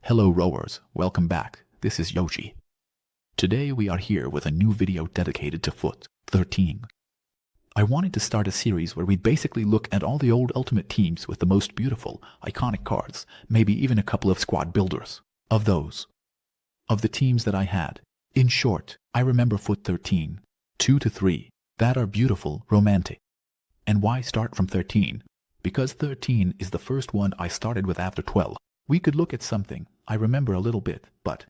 Hello rowers, welcome back. This is Yoshi. Today we are here with a new video dedicated to Foot 13. I wanted to start a series where we basically look at all the old Ultimate teams with the most beautiful, iconic cards, maybe even a couple of squad builders. Of the teams that I had. In short, I remember Foot 13, 2 to 3, that are beautiful, romantic. And why start from 13? Because 13 is the first one I started with after 12. We could look at something, I remember a little bit, but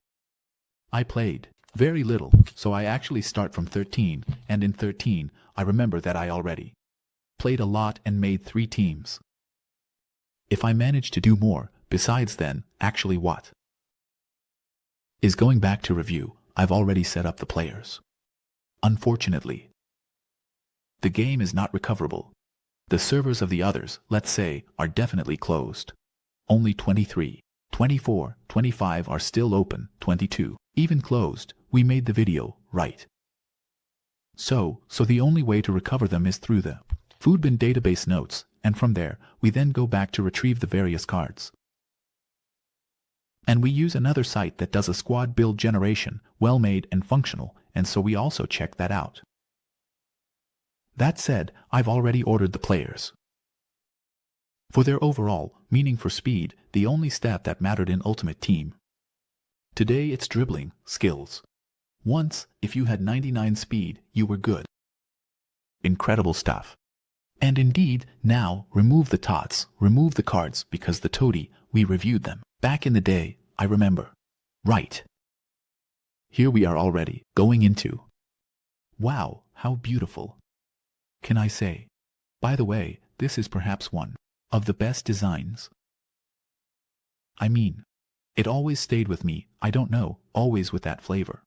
I played very little, so I actually start from 13, and in 13, I remember that I already played a lot and made 3 teams. If I manage to do more, besides then, actually what is going back to review, I've already set up the players. Unfortunately, the game is not recoverable. The servers of the others, let's say, are definitely closed. Only 23, 24, 25 are still open, 22, even closed. We made the video, right? So the only way to recover them is through the Foodbin database notes, and from there, we then go back to retrieve the various cards. And we use another site that does a squad build generation, well made and functional, and so we also check that out. That said, I've already ordered the players. For their overall, meaning for speed, the only stat that mattered in Ultimate Team. Today it's dribbling, skills. Once, if you had 99 speed, you were good. Incredible stuff. And indeed, now, remove the tots, remove the cards, because the toady, we reviewed them. Back in the day, I remember. Right. Here we are already, going into. Wow, how beautiful. Can I say? By the way, this is perhaps one of the best designs. I mean, it always stayed with me, I don't know, always with that flavor.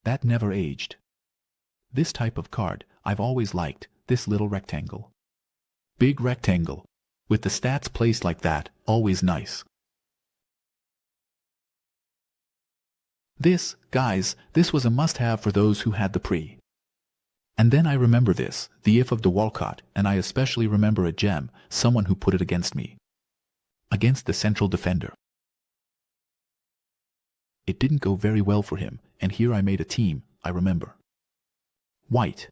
That never aged. This type of card, I've always liked, this little rectangle. Big rectangle. With the stats placed like that, always nice. This, guys, this was a must-have for those who had the pre. And then I remember this, the if of the Walcott, and I especially remember a gem, someone who put it against me. Against the central defender. It didn't go very well for him, and here I made a team, I remember. White.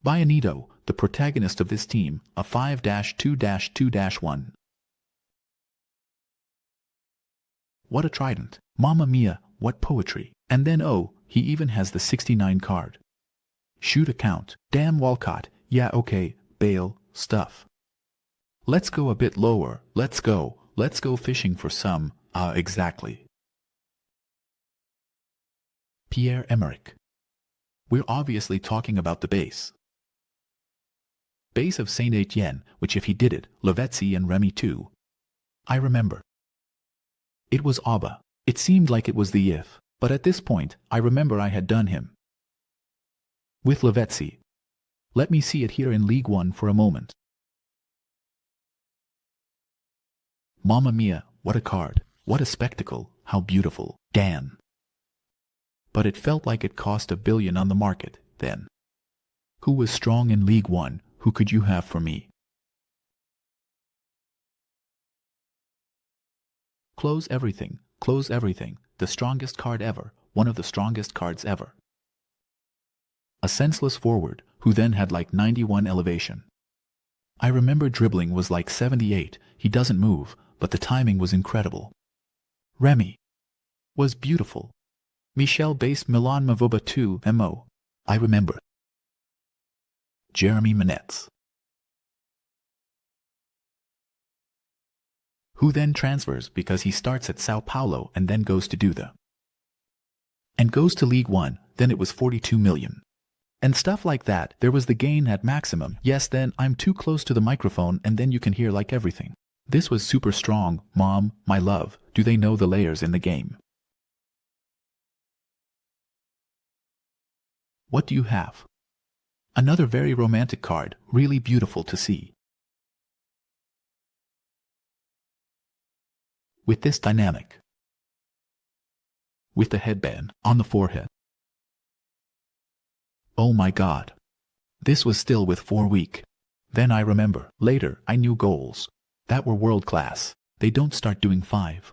Bianito, the protagonist of this team, a 5-2-2-1. What a trident. Mamma mia, what poetry. And then oh, he even has the 69 card. Shoot account. Damn Walcott. Yeah, okay, Bale, stuff. Let's go a bit lower. Let's go fishing for some, exactly. Pierre-Emerick. We're obviously talking about the base. Base of Saint Etienne, which if he did it, Lavezzi and Remy too. I remember. It was Abba. It seemed like it was the if. But at this point, I remember I had done him. With Lavezzi. Let me see it here in League One for a moment. Mamma mia, what a card. What a spectacle. How beautiful. Dan. But it felt like it cost $1 billion on the market, then. Who was strong in League One? Who could you have for me? Close everything. The strongest card ever, one of the strongest cards ever. A senseless forward, who then had like 91 elevation. I remember dribbling was like 78, he doesn't move, but the timing was incredible. Remy was beautiful. Michel based Milan Mavoba 2 MO. I remember. Jeremy Minetz. Who then transfers because he starts at Sao Paulo and then goes to goes to League One, then it was 42 million. And stuff like that, there was the gain at maximum. Yes, then I'm too close to the microphone and then you can hear like everything. This was super strong, Mom, my love, do they know the layers in the game? What do you have? Another very romantic card, really beautiful to see. With this dynamic. With the headband on the forehead. Oh my god. This was still with 4 week. Then I remember, later, I knew goals. That were world class. they don't start doing 5.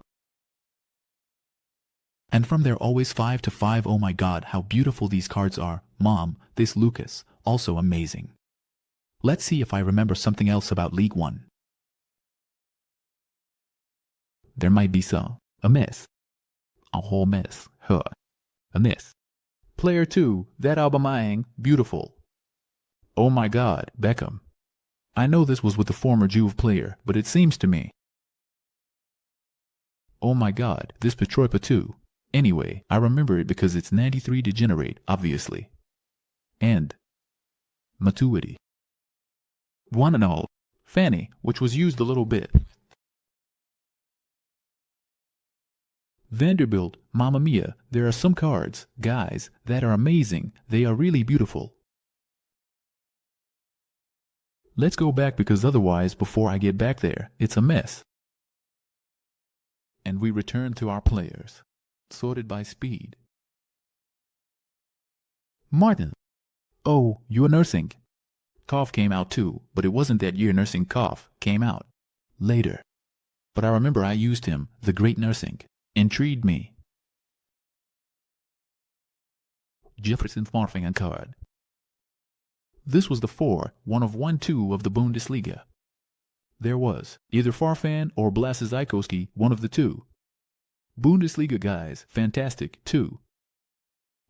And from there always 5 to 5. Oh my god, how beautiful these cards are. Mom, this Lucas, also amazing. Let's see if I remember something else about League 1. There might be a miss. A whole mess. Huh. A miss. Player 2, that Aubameyang, beautiful. Oh my god, Beckham. I know this was with the former Juve player, but it seems to me. Oh my god, this Petroipa too. Anyway, I remember it because it's 93 degenerate, obviously. And Matuidi. One and all, Fanny, which was used a little bit. Vanderbilt, Mamma Mia, there are some cards, guys, that are amazing. They are really beautiful. Let's go back because otherwise, before I get back there, it's a mess. And we return to our players, sorted by speed. Martin. Oh, you are nursing. Cough came out too, but it wasn't that year nursing cough came out. Later. But I remember I used him, the great nursing. Intrigued me. Jefferson Farfan card. This was the 1 of 1-2 of the Bundesliga. There was either Farfan or Blasizikowski, one of the two. Bundesliga guys, fantastic, too.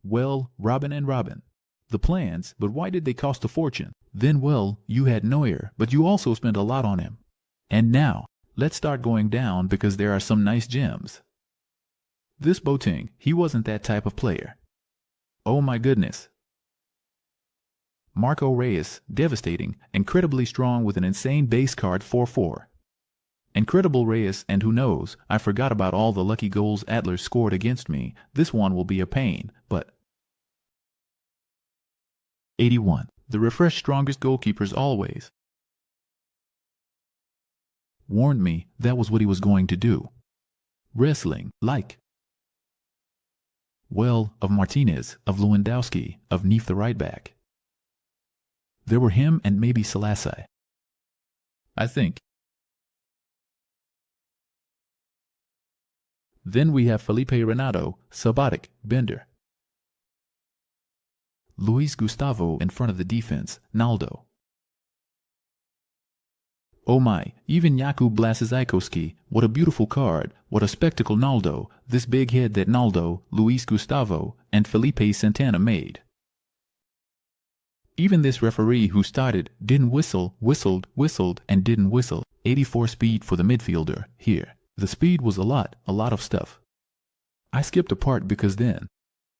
Well, Robin and Robin. The plans, but why did they cost a fortune? Then, well, you had Neuer, but you also spent a lot on him. And now, let's start going down because there are some nice gems. This Boateng, he wasn't that type of player. Oh my goodness. Marco Reyes, devastating, incredibly strong with an insane base card 4-4. Incredible Reyes, and who knows, I forgot about all the lucky goals Adler scored against me. This one will be a pain, but 81. The refreshed strongest goalkeepers always. Warned me that was what he was going to do. Wrestling, like. Well, of Martinez, of Lewandowski, of Neef the right back. There were him and maybe Selassie. I think. Then we have Felipe Renato, Sabatic, Bender. Luis Gustavo in front of the defense, Naldo. Oh my, even Jakub Blasizikowski, what a beautiful card, what a spectacle Naldo, this big head that Naldo, Luis Gustavo, and Felipe Santana made. Even this referee who started, didn't whistle, whistled, and didn't whistle. 84 speed for the midfielder, here. The speed was a lot of stuff. I skipped a part because then,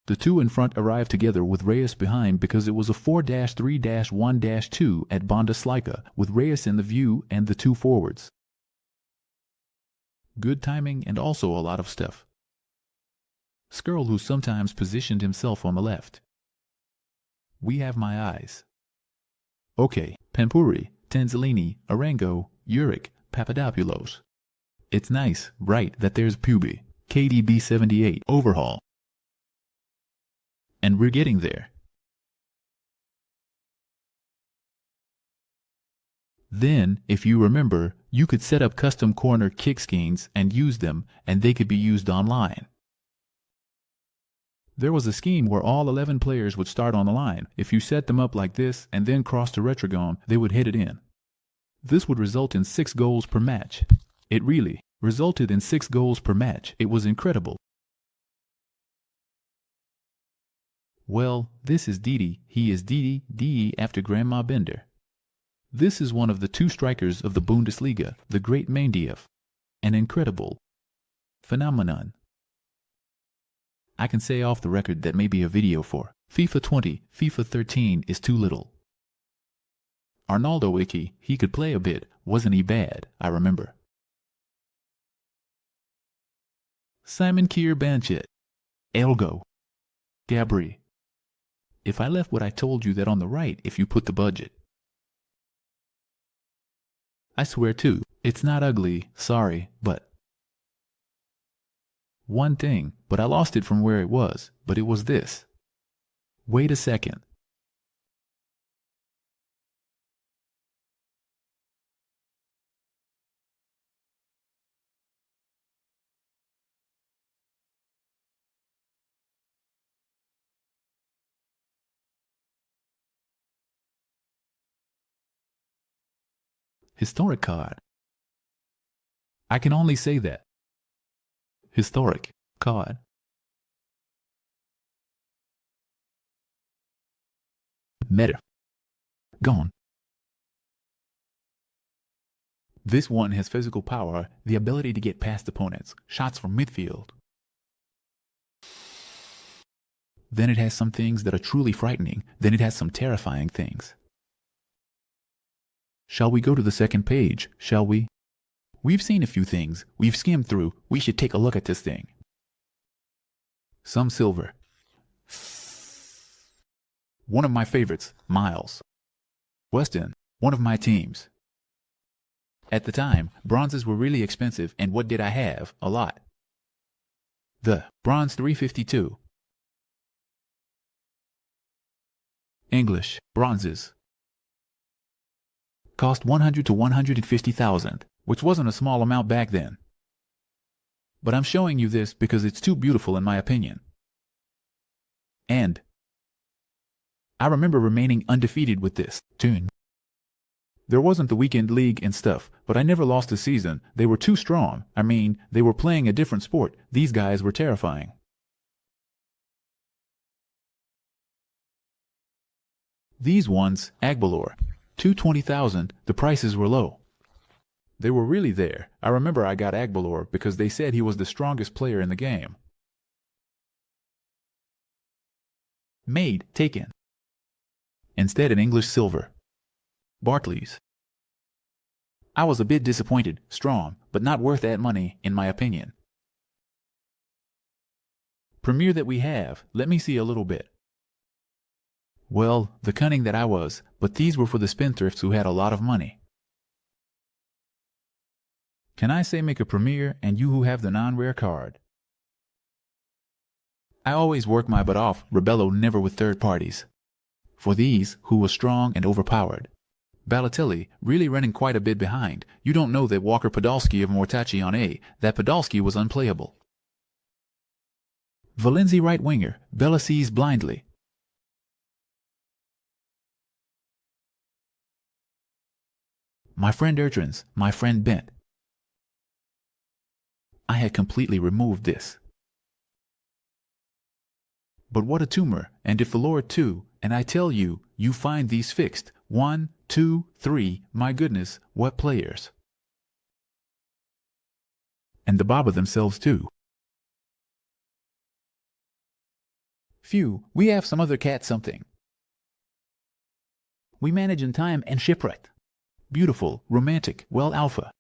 the two in front arrived together with Reyes behind because it was a 4-3-1-2 at Bundesliga with Reyes in the view and the two forwards. Good timing and also a lot of stuff. Skirl who sometimes positioned himself on the left. We have my eyes. Okay, Pampuri, Tanzalini, Arango, Uric, Papadopoulos. It's nice, right, that there's Pubi, KDB 78 overhaul. And we're getting there. Then, if you remember, you could set up custom corner kick schemes and use them, and they could be used online. There was a scheme where all 11 players would start on the line. If you set them up like this and then cross to Retrogon, they would hit it in. This would result in 6 goals per match. It really resulted in 6 goals per match. It was incredible. Well, this is Didi. He is Didi after Grandma Bender. This is one of the 2 strikers of the Bundesliga, the great Mandiev. An incredible phenomenon. I can say off the record that maybe a video for FIFA 20, FIFA 13 is too little. Arnaldo Icky, he could play a bit, wasn't he bad, I remember. Simon Kier Banchet. Elgo. Gabri. If I left what I told you that on the right if you put the budget. I swear too, it's not ugly, sorry, but one thing, but I lost it from where it was, but it was this. Wait a second. Historic card. I can only say that. Historic card. Meta. Gone. This one has physical power, the ability to get past opponents, shots from midfield. Then it has some things that are truly frightening, then it has some terrifying things. Shall we go to the second page, shall we? We've seen a few things, we've skimmed through, we should take a look at this thing. Some silver. One of my favorites, Miles. Weston, one of my teams. At the time, bronzes were really expensive, and what did I have? A lot. The bronze 352. English bronzes cost 100 to 150,000, which wasn't a small amount back then. But I'm showing you this because it's too beautiful in my opinion. And I remember remaining undefeated with this tune. There wasn't the weekend league and stuff, but I never lost a season. They were too strong. I mean, they were playing a different sport. These guys were terrifying. These ones, Agbalor, 220,000, the prices were low. They were really there. I remember I got Agbalor because they said he was the strongest player in the game. Made, taken. Instead an English silver. Barclays. I was a bit disappointed, strong, but not worth that money, in my opinion. Premier that we have, let me see a little bit. Well, the cunning that I was, but these were for the spendthrifts who had a lot of money. Can I say make a premier and you who have the non-rare card? I always work my butt off, Rebello never with third parties. For these, who were strong and overpowered. Balotelli, really running quite a bit behind. You don't know that Walker Podolski of Mortacci on A, that Podolski was unplayable. Valenzi right winger, Bella sees blindly. My friend Urtrans, my friend Bent. I had completely removed this. But what a tumor, and if the Lord too, and I tell you, you find these fixed, 1, 2, 3, my goodness, what players. And the Baba themselves too. Phew, we have some other cat something. We manage in time and shipwrecked. Beautiful, romantic, well alpha.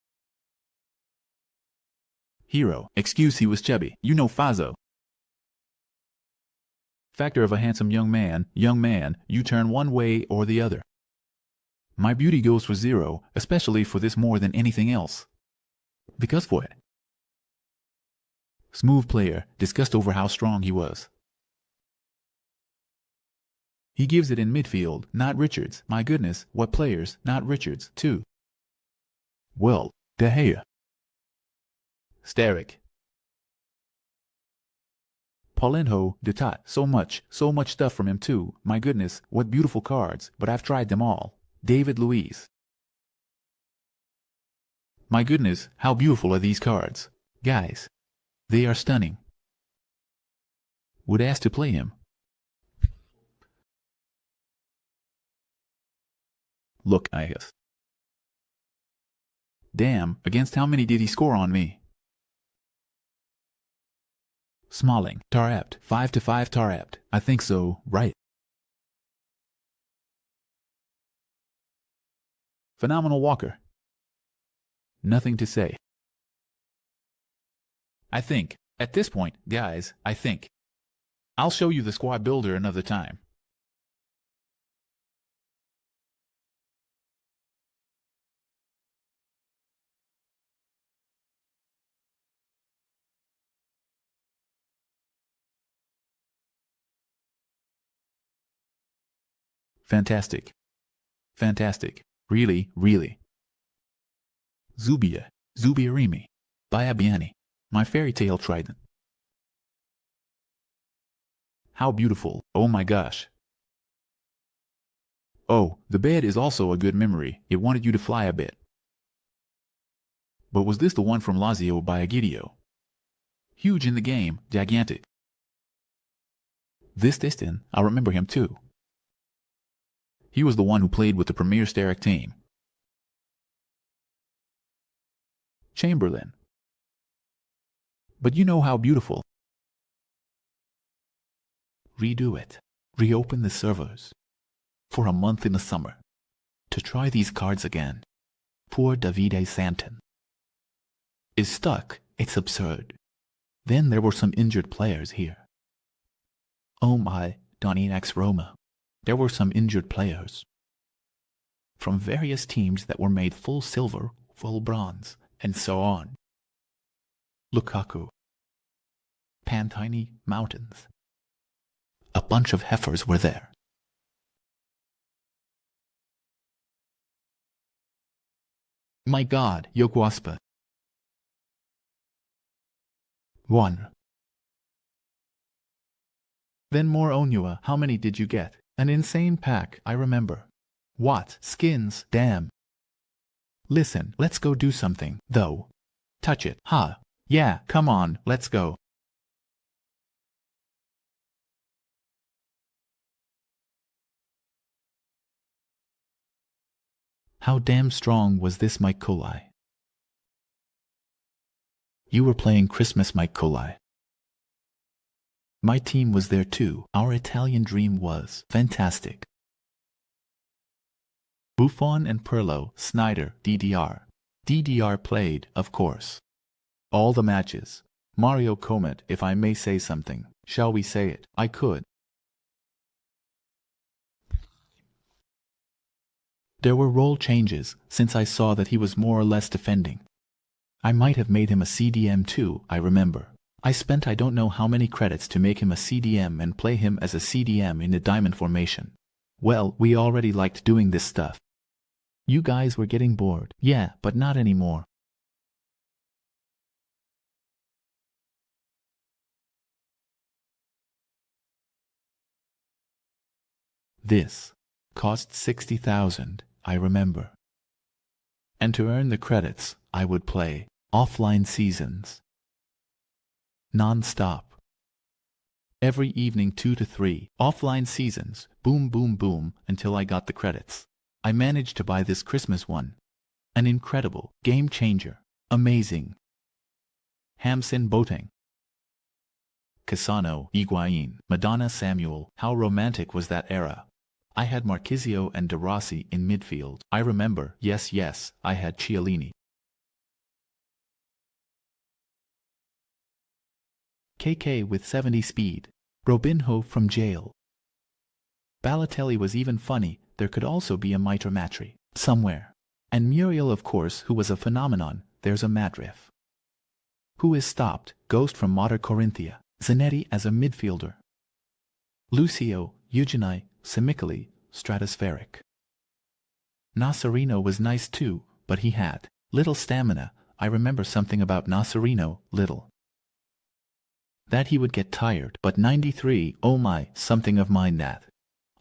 Hero, excuse he was chubby, you know Fazo. Factor of a handsome young man, you turn one way or the other. My beauty goes for 0, especially for this more than anything else. Because for it. Smooth player, discussed over how strong he was. He gives it in midfield, not Richards. My goodness, what players, not Richards, too. Well, De Gea. Starrick. Paulinho, Detat, so much stuff from him too. My goodness, what beautiful cards, but I've tried them all. David Luiz. My goodness, how beautiful are these cards. Guys, they are stunning. Would ask to play him. Look, I guess. Damn, against how many did he score on me? Smalling, Tarapt, 5-5 Tarapt. I think so, right. Phenomenal Walker. Nothing to say. I think, at this point, guys, I think. I'll show you the squad builder another time. Fantastic. Fantastic. Really, really. Zubia, Zubiarimi, Biabiani, my fairy tale trident. How beautiful, oh my gosh. Oh, the bed is also a good memory, it wanted you to fly a bit. But was this the one from Lazio by Egidio? Huge in the game, gigantic. This Distin, I remember him too. He was the one who played with the Premier Steric team. Chamberlain. But you know how beautiful. Redo it. Reopen the servers. For a month in the summer. To try these cards again. Poor Davide Santon. Is stuck. It's absurd. Then there were some injured players here. Oh my, Donny ex Roma. There were some injured players. From various teams that were made full silver, full bronze, and so on. Lukaku. Pantini Mountains. A bunch of heifers were there. My God, Yoguaspa. 1. Then more Onua. How many did you get? An insane pack, I remember. What? Skins, damn. Listen, let's go do something, though. Touch it, huh? Yeah, come on, let's go. How damn strong was this Mike Colai? You were playing Christmas Mike Colai. My team was there too. Our Italian dream was fantastic. Buffon and Pirlo, Snyder, DDR. DDR played, of course. All the matches. Mario Comet, if I may say something. Shall we say it? I could. There were role changes, since I saw that he was more or less defending. I might have made him a CDM too, I remember. I spent I don't know how many credits to make him a CDM and play him as a CDM in the diamond formation. Well, we already liked doing this stuff. You guys were getting bored. Yeah, but not anymore. This cost 60,000, I remember. And to earn the credits, I would play offline seasons. Non-stop. Every evening 2 to 3, offline seasons, boom boom boom, until I got the credits. I managed to buy this Christmas one. An incredible, game changer, amazing. Hamsin Boateng. Cassano, Higuain, Madonna Samuel, how romantic was that era. I had Marchisio and De Rossi in midfield. I remember, yes, I had Chiellini. KK with 70 speed. Robinho from jail. Balotelli was even funny. There could also be a Mitre somewhere. And Muriel, of course, who was a phenomenon. There's a Madriff. Who is stopped? Ghost from Mater Corinthia. Zanetti as a midfielder. Lucio, Eugenii, Semicali, stratospheric. Nasserino was nice too, but he had little stamina. I remember something about Nasserino, little. That he would get tired, but 93, oh my, something of mine that.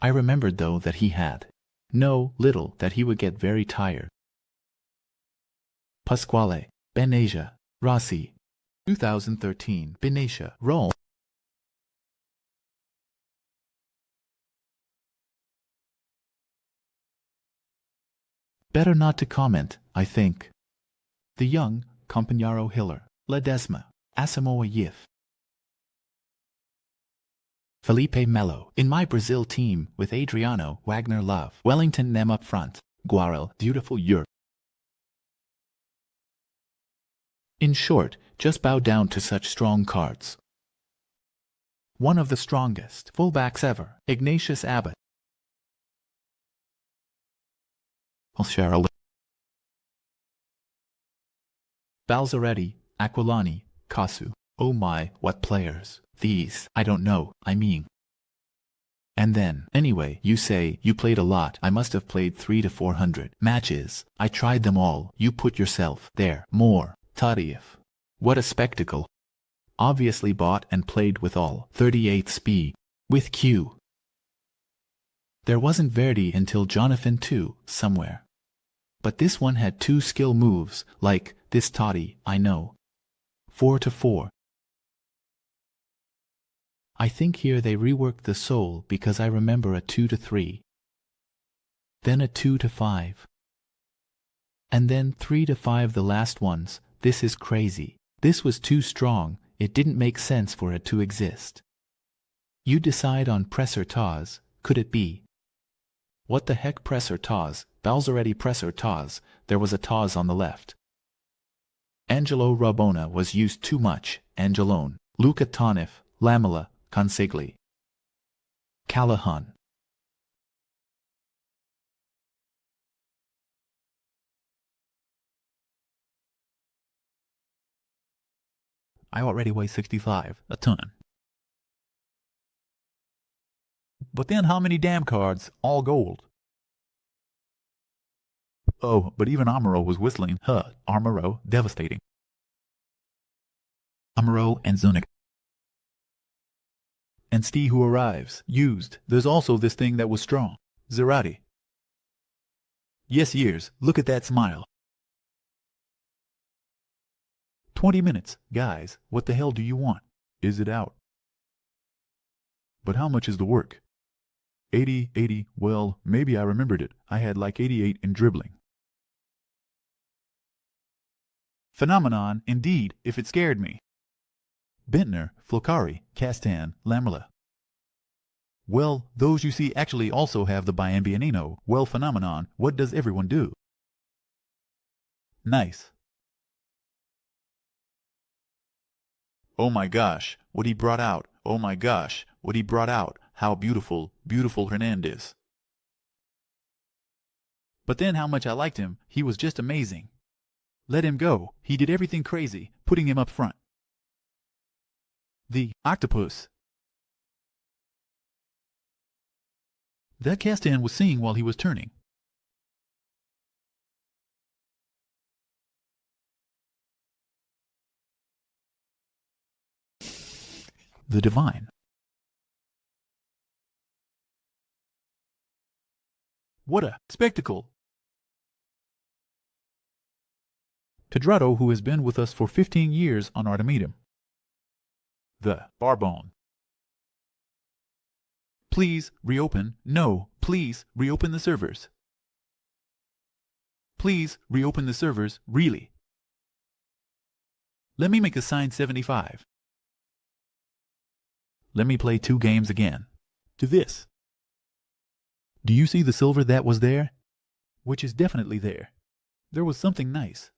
I remembered though that he had. No, little, that he would get very tired. Pasquale, Benasia, Rossi. 2013, Benasia, Rome. Better not to comment, I think. The young, Compagnaro Hiller, Ledesma, Asamoah Yif. Felipe Melo, in my Brazil team, with Adriano, Wagner Love, Wellington Nem up front, Guarel, beautiful Europe. In short, just bow down to such strong cards. One of the strongest fullbacks ever, Ignatius Abbott. Balzaretti, Aquilani, Casu. Oh my, what players. These, I don't know, I mean. And then, anyway, you say, you played a lot. I must have played 300 to 400 matches. I tried them all. You put yourself there. More. Tadiev. What a spectacle. Obviously bought and played with all. 38th speed. With Q. There wasn't Verdi until Jonathan too, somewhere. But this one had 2 skill moves, like This toddy, I know. 4-4. I think here they reworked the soul because I remember a 2-3. Then a 2-5. And then 3-5 the last ones. This is crazy. This was too strong. It didn't make sense for it to exist. You decide on presser toss. Could it be? What the heck presser toss? Balzaretti presser toss. There was a toss on the left. Angelo Rabona was used too much. Angelone. Luca Tonif. Lamela. Consigli. Callahan. I already weigh 65, a ton. But then how many damn cards? All gold. Oh, but even Amaro was whistling. Huh, Amaro, devastating. Amaro and Zunic. And Steve who arrives, used. There's also this thing that was strong. Zerati. Yes, years. Look at that smile. 20 minutes. Guys, what the hell do you want? Is it out? But how much is the work? 80, well, maybe I remembered it. I had like 88 in dribbling. Phenomenon, indeed, if it scared me. Bentner, Flocari, Castan, Lamela. Well, those you see actually also have the Bienvenino. Well, phenomenon, what does everyone do? Nice. Oh my gosh, what he brought out. Oh my gosh, what he brought out. How beautiful, beautiful Hernandez. But then how much I liked him. He was just amazing. Let him go. He did everything crazy, putting him up front. The octopus. That Castan was seeing while he was turning. The divine. What a spectacle! Pedrato, who has been with us for 15 years on Artemidum. The Barbone. Please reopen. No, please reopen the servers. Please reopen the servers, really. Let me make a signed 75. Let me play 2 games again. To this. Do you see the silver that was there? Which is definitely there. There was something nice.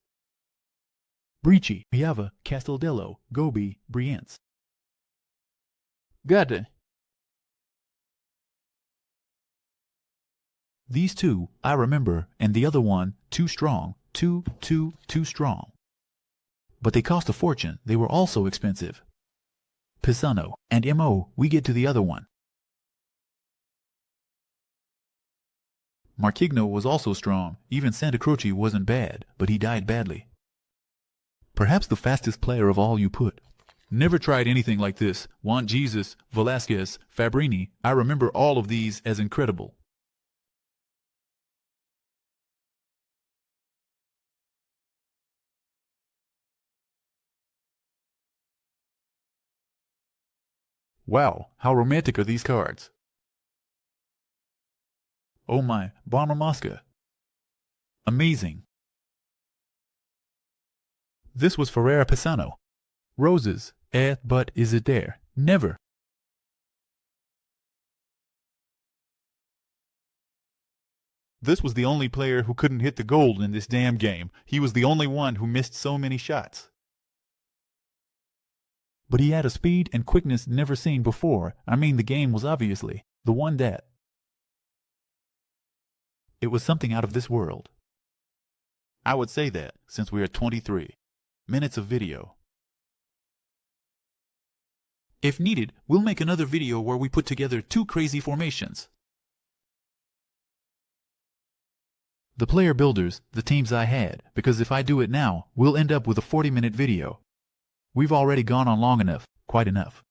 Brici, Piava, Casteldello, Gobi, Brienz. Gade. These 2, I remember, and the other one, too strong. Too strong. But they cost a fortune. They were also expensive. Pisano and M.O., we get to the other one. Marquigno was also strong. Even Santa Croce wasn't bad, but he died badly. Perhaps the fastest player of all you put. Never tried anything like this. Juan Jesus, Velasquez, Fabrini. I remember all of these as incredible. Wow, how romantic are these cards? Oh my, Bomber Mosca. Amazing. This was Ferreira Pisano. Roses. But is it there? Never. This was the only player who couldn't hit the goal in this damn game. He was the only one who missed so many shots. But he had a speed and quickness never seen before. I mean, the game was obviously the one that... It was something out of this world. I would say that, since we are 23 minutes of video. If needed, we'll make another video where we put together 2 crazy formations. The player builders, the teams I had, because if I do it now, we'll end up with a 40-minute video. We've already gone on long enough, quite enough.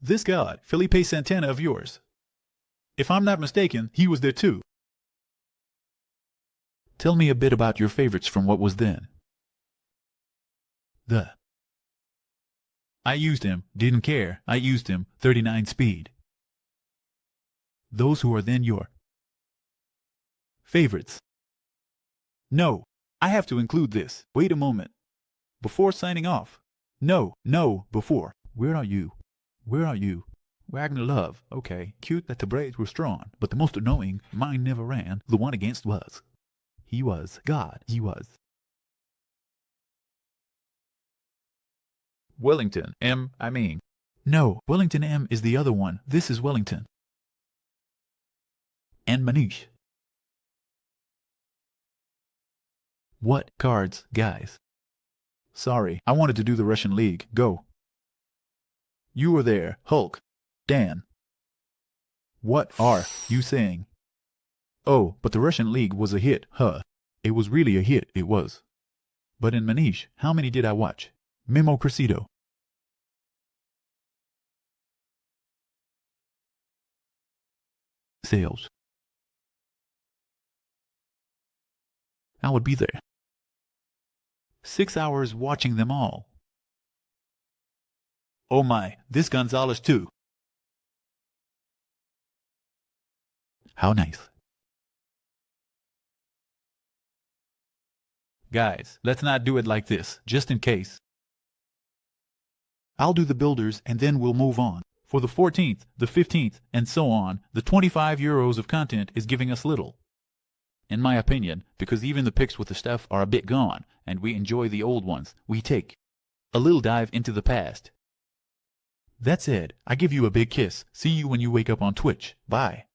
This god, Felipe Santana of yours. If I'm not mistaken, he was there too. Tell me a bit about your favorites from what was then. I used him, didn't care. I used him, 39 speed. Those who are then your favorites. No, I have to include this. Wait a moment. Before signing off. No, before. Where are you? Where are you? Wagner Love. Okay, cute that the braids were strong, but the most annoying, mine never ran, the one against was. He was. God, he was. Wellington M, I mean. No, Wellington M is the other one. This is Wellington. And Manish. What cards, guys? Sorry, I wanted to do the Russian League. Go. You were there, Hulk. Dan. What are you saying? Oh, but the Russian League was a hit, huh? It was really a hit, it was. But in Manish, how many did I watch? Memo Cressito. Sales. I would be there. 6 hours watching them all. Oh my, this Gonzalez too. How nice. Guys, let's not do it like this, just in case. I'll do the builders and then we'll move on. For the 14th, the 15th, and so on, the 25 euros of content is giving us little. In my opinion, because even the pics with the stuff are a bit gone, and we enjoy the old ones, we take a little dive into the past. That's it. I give you a big kiss. See you when you wake up on Twitch. Bye.